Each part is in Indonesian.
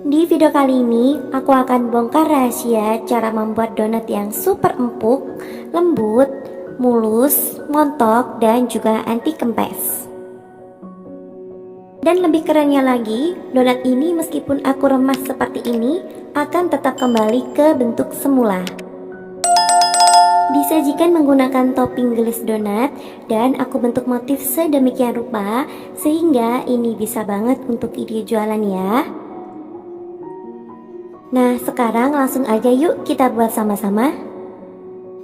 Di video kali ini, aku akan bongkar rahasia cara membuat donat yang super empuk, lembut, mulus, montok, dan juga anti kempes. Dan lebih kerennya lagi, donat ini meskipun aku remas seperti ini, akan tetap kembali ke bentuk semula. Disajikan menggunakan topping gelas donat dan aku bentuk motif sedemikian rupa sehingga ini bisa banget untuk ide jualan ya. Nah, sekarang langsung aja yuk kita buat sama-sama.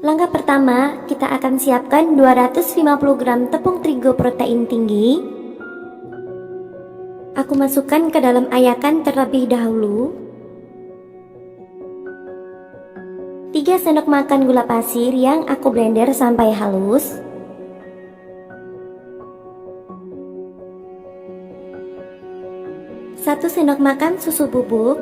Langkah pertama, kita akan siapkan 250 gram tepung terigu protein tinggi. Aku masukkan ke dalam ayakan terlebih dahulu. 3 sendok makan gula pasir yang aku blender sampai halus. 1 sendok makan susu bubuk.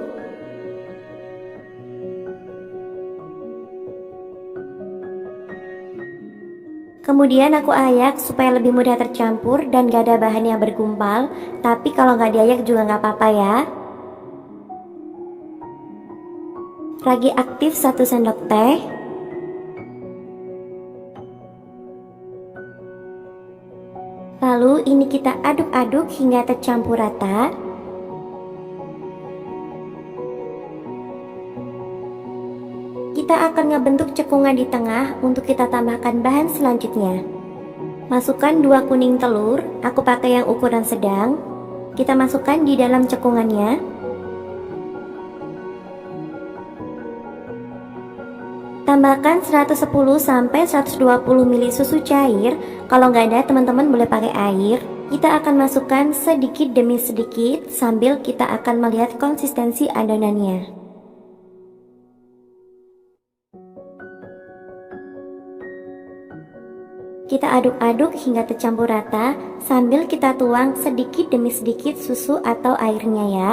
Kemudian aku ayak supaya lebih mudah tercampur dan gak ada bahan yang bergumpal. Tapi kalau gak diayak juga gak apa-apa ya. Ragi aktif 1 sendok teh. Lalu ini kita aduk-aduk hingga tercampur rata. Kita akan ngebentuk cekungan di tengah untuk kita tambahkan bahan selanjutnya. Masukkan 2 kuning telur, aku pakai yang ukuran sedang. Kita masukkan di dalam cekungannya. Tambahkan 110-120 ml susu cair. Kalau nggak ada, teman-teman boleh pakai air. Kita akan masukkan sedikit demi sedikit sambil kita akan melihat konsistensi adonannya. Kita aduk-aduk hingga tercampur rata sambil kita tuang sedikit demi sedikit susu atau airnya ya.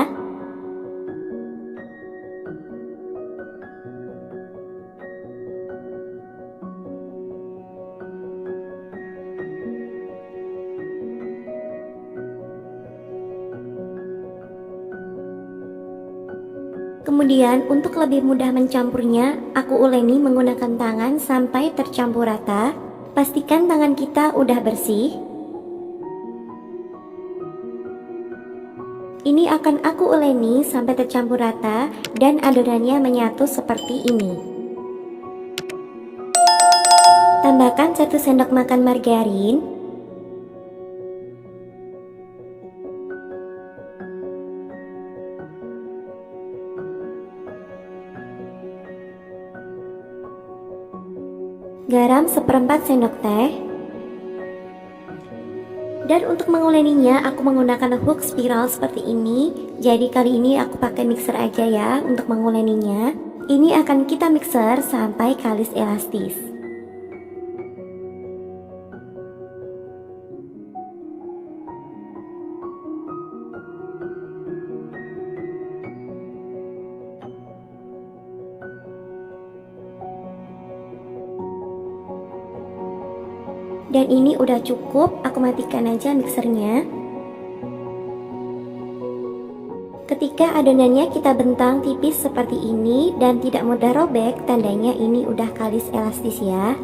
Kemudian untuk lebih mudah mencampurnya, aku uleni menggunakan tangan sampai tercampur rata. Pastikan tangan kita udah bersih. Ini akan aku uleni sampai tercampur rata dan adonannya menyatu seperti ini. Tambahkan 1 sendok makan margarin. Garam 1/4 sendok teh. Dan untuk menguleninya aku menggunakan hook spiral seperti ini. Jadi kali ini aku pakai mixer aja ya untuk menguleninya. Ini akan kita mixer sampai kalis elastis. Dan ini udah cukup, aku matikan aja mixernya. Ketika adonannya kita bentang tipis seperti ini dan tidak mudah robek, tandanya ini udah kalis elastis ya.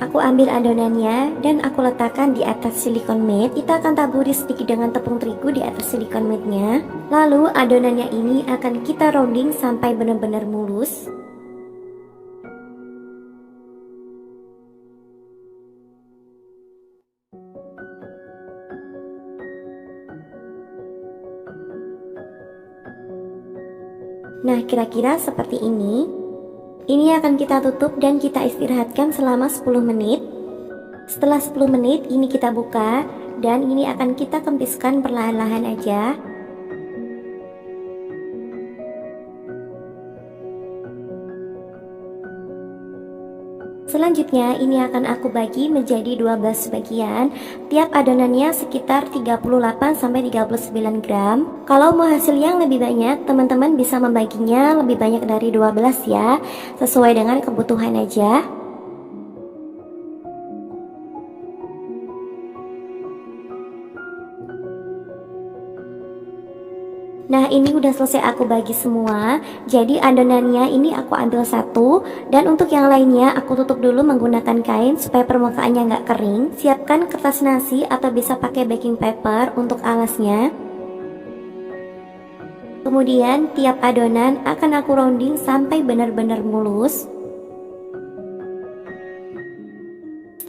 Aku ambil adonannya dan aku letakkan di atas silikon mat. Kita akan taburi sedikit dengan tepung terigu di atas silikon matnya. Lalu adonannya ini akan kita rounding sampai benar-benar mulus. Nah, kira-kira seperti ini. Ini akan kita tutup dan kita istirahatkan selama 10 menit. Setelah 10 menit ini kita buka dan ini akan kita kempiskan perlahan-lahan aja. Selanjutnya ini akan aku bagi menjadi 12 bagian. Tiap adonannya sekitar 38-39 gram. Kalau mau hasil yang lebih banyak, teman-teman bisa membaginya lebih banyak dari 12 ya. Sesuai dengan kebutuhan aja. Nah, ini udah selesai aku bagi semua. Jadi adonannya ini aku ambil satu, dan untuk yang lainnya aku tutup dulu menggunakan kain supaya permukaannya nggak kering. Siapkan kertas nasi atau bisa pakai baking paper untuk alasnya. Kemudian tiap adonan akan aku rounding sampai benar-benar mulus.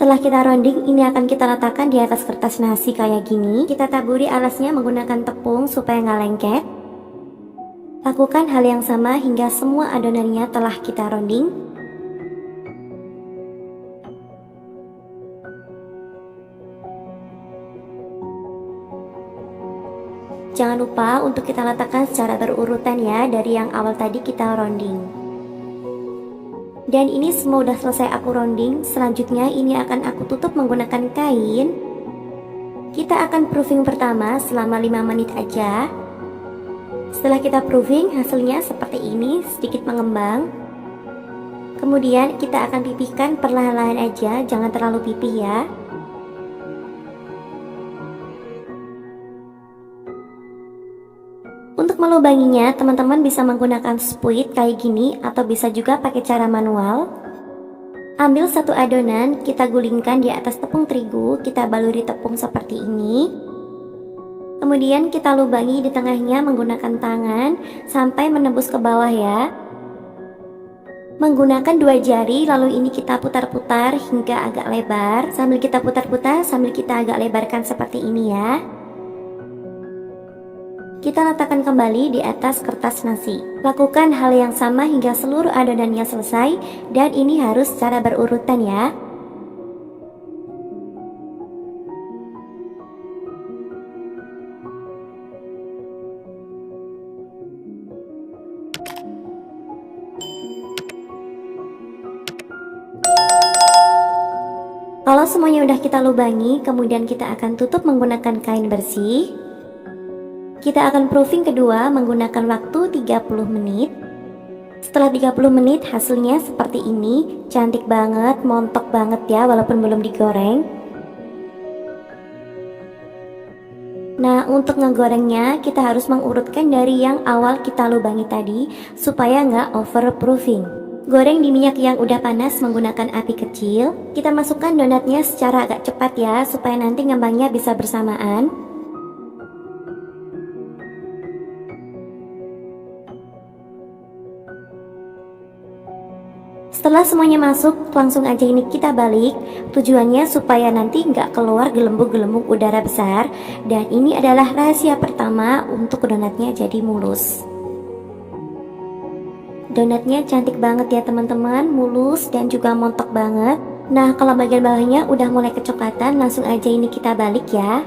Setelah kita rounding, ini akan kita letakkan di atas kertas nasi kayak gini. Kita taburi alasnya menggunakan tepung supaya nggak lengket. Lakukan hal yang sama hingga semua adonannya telah kita rounding. Jangan lupa untuk kita letakkan secara berurutan ya, dari yang awal tadi kita rounding. Dan ini semua udah selesai aku rounding. Selanjutnya ini akan aku tutup menggunakan kain. Kita akan proofing pertama selama 5 menit aja. Setelah kita proofing, hasilnya seperti ini, sedikit mengembang. Kemudian kita akan pipihkan perlahan-lahan aja, jangan terlalu pipih ya. Untuk melubanginya, teman-teman bisa menggunakan spuit kayak gini atau bisa juga pakai cara manual. Ambil satu adonan, kita gulingkan di atas tepung terigu, kita baluri tepung seperti ini. Kemudian kita lubangi di tengahnya menggunakan tangan sampai menembus ke bawah ya. Menggunakan 2 jari, lalu ini kita putar-putar hingga agak lebar. Sambil kita putar-putar, sambil kita agak lebarkan seperti ini ya. Kita letakkan kembali di atas kertas nasi. Lakukan hal yang sama hingga seluruh adonannya selesai, dan ini harus secara berurutan ya. Kalau semuanya udah kita lubangi, kemudian kita akan tutup menggunakan kain bersih. Kita akan proofing kedua menggunakan waktu 30 menit. Setelah 30 menit hasilnya seperti ini. Cantik banget, montok banget ya walaupun belum digoreng. Nah, untuk ngegorengnya kita harus mengurutkan dari yang awal kita lubangi tadi supaya nggak overproofing. Goreng di minyak yang udah panas menggunakan api kecil. Kita masukkan donatnya secara agak cepat ya supaya nanti ngembangnya bisa bersamaan. Setelah semuanya masuk, langsung aja ini kita balik. Tujuannya supaya nanti nggak keluar gelembung-gelembung udara besar. Dan ini adalah rahasia pertama untuk donatnya jadi mulus. Donatnya cantik banget ya teman-teman, mulus dan juga montok banget. Nah, kalau bagian bawahnya udah mulai kecoklatan, langsung aja ini kita balik ya.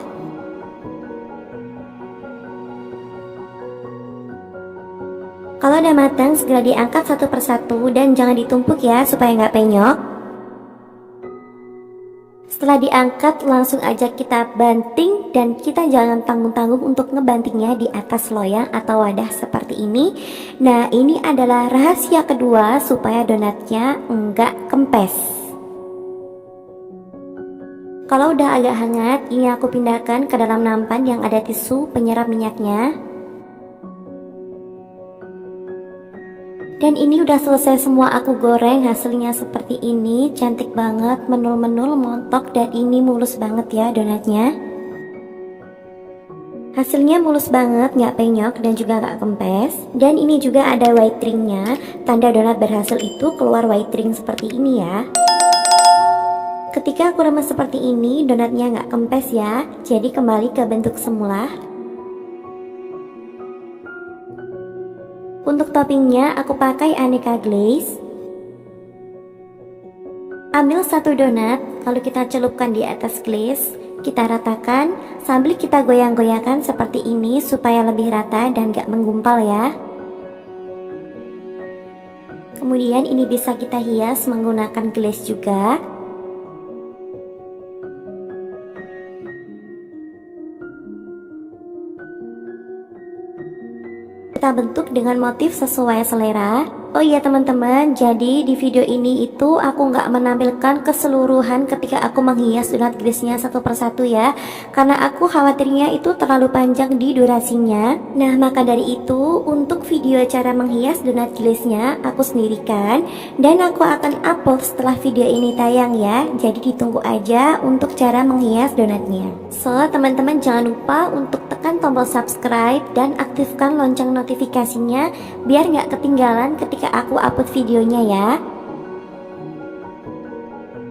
Kalau udah matang, segera diangkat satu persatu dan jangan ditumpuk ya supaya nggak penyok. Setelah diangkat, langsung aja kita banting dan kita jangan tanggung-tanggung untuk ngebantingnya di atas loyang atau wadah seperti ini. Nah, ini adalah rahasia kedua supaya donatnya nggak kempes. Kalau udah agak hangat, ini aku pindahkan ke dalam nampan yang ada tisu penyerap minyaknya. Dan ini udah selesai semua aku goreng, hasilnya seperti ini, cantik banget, menul-menul, montok, dan ini mulus banget ya donatnya. Hasilnya mulus banget, nggak penyok dan juga nggak kempes. Dan ini juga ada white ringnya, tanda donat berhasil itu keluar white ring seperti ini ya. Ketika aku remes seperti ini, donatnya nggak kempes ya, jadi kembali ke bentuk semula. Untuk toppingnya aku pakai aneka glaze. Ambil satu donat, lalu kita celupkan di atas glaze. Kita ratakan sambil kita goyang-goyangkan seperti ini supaya lebih rata dan gak menggumpal ya. Kemudian ini bisa kita hias menggunakan glaze juga. Kita bentuk dengan motif sesuai selera. Oh iya teman-teman, jadi di video ini itu aku nggak menampilkan keseluruhan ketika aku menghias donat glaze-nya satu persatu ya, karena aku khawatirnya itu terlalu panjang di durasinya. Nah maka dari itu untuk video cara menghias donat glaze-nya aku sendirikan dan aku akan upload setelah video ini tayang ya, jadi ditunggu aja untuk cara menghias donatnya. So teman-teman jangan lupa untuk tekan tombol subscribe dan aktifkan lonceng notifikasinya biar nggak ketinggalan ketika aku upload videonya ya.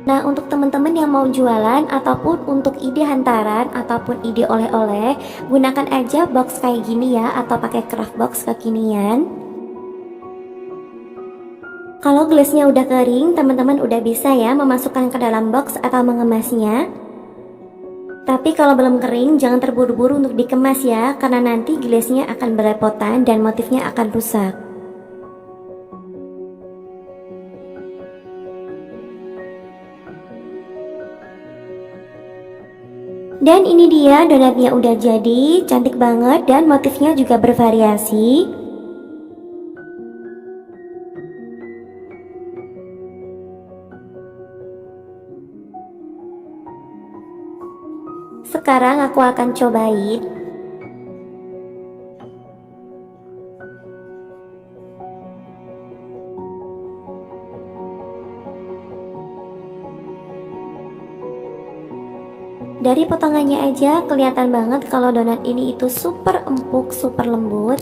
Nah untuk teman-teman yang mau jualan ataupun untuk ide hantaran ataupun ide oleh-oleh, gunakan aja box kayak gini ya, atau pakai craft box kekinian. Kalau glaze-nya udah kering, teman-teman udah bisa ya memasukkan ke dalam box atau mengemasnya. Tapi kalau belum kering, jangan terburu-buru untuk dikemas ya, karena nanti glaze-nya akan belepotan dan motifnya akan rusak. Dan ini dia donatnya udah jadi, cantik banget dan motifnya juga bervariasi. Sekarang aku akan cobain. Dari potongannya aja kelihatan banget kalau donat ini itu super empuk, super lembut.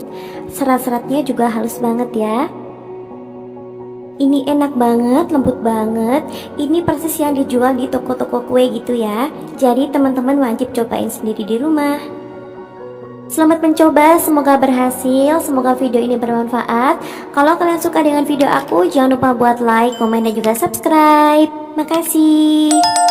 Serat-seratnya juga halus banget ya. Ini enak banget, lembut banget. Ini persis yang dijual di toko-toko kue gitu ya. Jadi teman-teman wajib cobain sendiri di rumah. Selamat mencoba, semoga berhasil, semoga video ini bermanfaat. Kalau kalian suka dengan video aku, jangan lupa buat like, komen, dan juga subscribe. Makasih.